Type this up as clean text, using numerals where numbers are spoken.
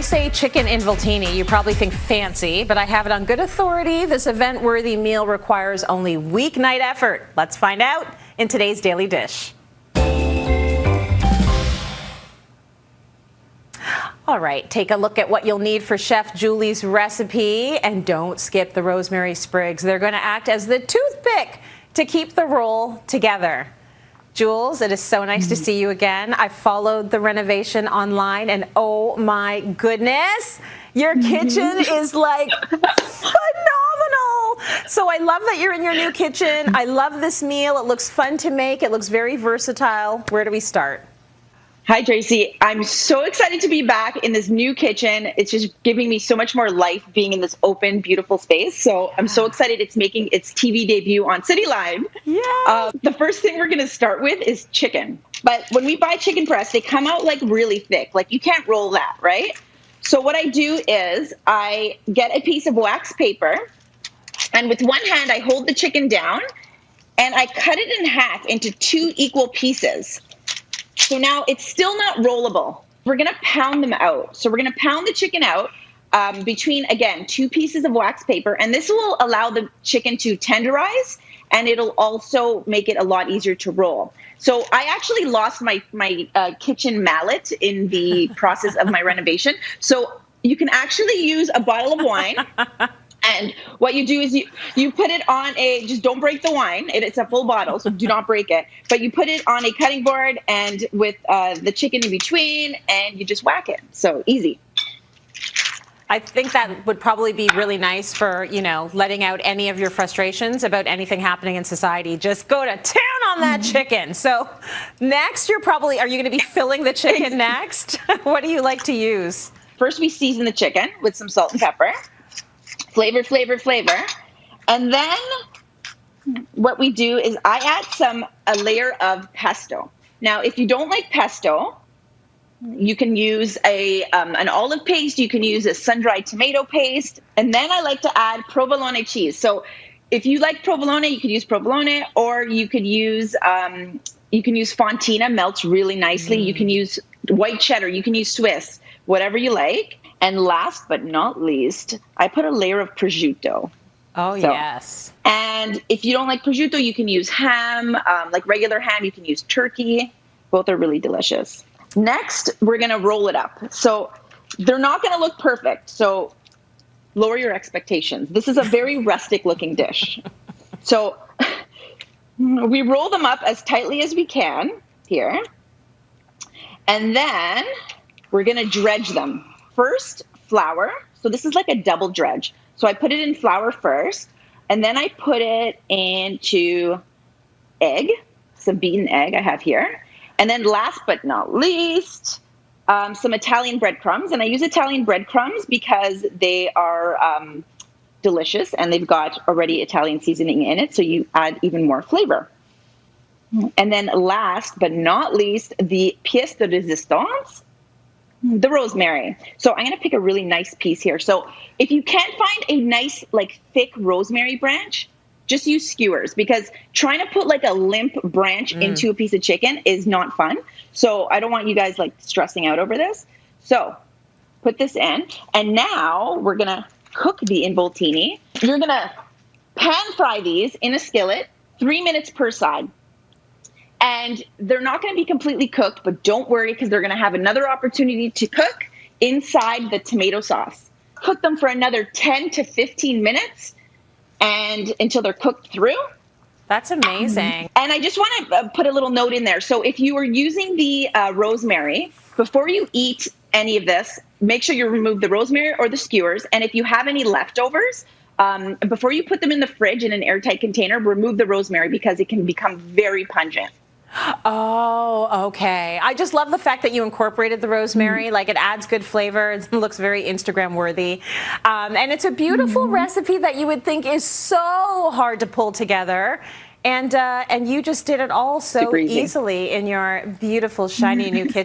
say chicken involtini, you probably think fancy, but I have it on good authority. This event-worthy meal requires only weeknight effort. Let's find out in today's Daily Dish. All right, take a look at what you'll need for Chef Julie's recipe, and don't skip the rosemary sprigs. They're going to act as the toothpick to keep the roll together. Jules, it is so nice to see you again. I followed the renovation online, and oh my goodness, your kitchen is like phenomenal. So I love that you're in your new kitchen. I love this meal. It looks fun to make. It looks very versatile. Where do we start? Hi, Tracy. I'm so excited to be back in this new kitchen. It's just giving me so much more life being in this open, beautiful space. So I'm so excited it's making its TV debut on Cityline. Yeah. The first thing we're going to start with is chicken. But when we buy chicken breasts, they come out like really thick. Like you can't roll that, right? So what I do is I get a piece of wax paper, and with one hand, I hold the chicken down and I cut it in half into 2 equal pieces. So now it's still not rollable. We're going to pound them out. So we're going to pound the chicken out between, again, 2 pieces of wax paper. And this will allow the chicken to tenderize, and it'll also make it a lot easier to roll. So I actually lost my kitchen mallet in the process of my renovation. So you can actually use a bottle of wine. And what you do is you put it on just don't break the wine. It's a full bottle, so do not break it. But you put it on a cutting board and with the chicken in between, and you just whack it. So easy. I think that would probably be really nice for, letting out any of your frustrations about anything happening in society. Just go to town on that chicken. So next, are you going to be filling the chicken next? What do you like to use? First, we season the chicken with some salt and pepper. Flavor. And then what we do is I add a layer of pesto. Now, if you don't like pesto, you can use an olive paste. You can use a sun-dried tomato paste. And then I like to add provolone cheese. So if you like provolone, you could use provolone, or you could use fontina, melts really nicely. You can use white cheddar. You can use Swiss, whatever you like. And last but not least, I put a layer of prosciutto. Oh, yes. And if you don't like prosciutto, you can use ham, like regular ham. You can use turkey. Both are really delicious. Next, we're going to roll it up. So they're not going to look perfect. So lower your expectations. This is a very rustic looking dish. So we roll them up as tightly as we can here. And then we're going to dredge them. First, flour. So this is like a double dredge. So I put it in flour first, and then I put it into egg, some beaten egg I have here. And then last but not least, some Italian breadcrumbs. And I use Italian breadcrumbs because they are delicious, and they've got already Italian seasoning in it, so you add even more flavor. And then last but not least, the pièce de résistance, the rosemary. So I'm going to pick a really nice piece here. So if you can't find a nice, thick rosemary branch, just use skewers, because trying to put a limp branch into a piece of chicken is not fun. So I don't want you guys stressing out over this. So put this in, and now we're going to cook the involtini. You're going to pan fry these in a skillet, 3 minutes per side. And they're not going to be completely cooked, but don't worry, because they're going to have another opportunity to cook inside the tomato sauce. Cook them for another 10 to 15 minutes and until they're cooked through. That's amazing. And I just want to put a little note in there. So if you are using the rosemary, before you eat any of this, make sure you remove the rosemary or the skewers. And if you have any leftovers, before you put them in the fridge in an airtight container, remove the rosemary, because it can become very pungent. Oh, okay. I just love the fact that you incorporated the rosemary. It adds good flavor. It looks very Instagram worthy. And it's a beautiful recipe that you would think is so hard to pull together. And you just did it all so easily in your beautiful, shiny new kitchen.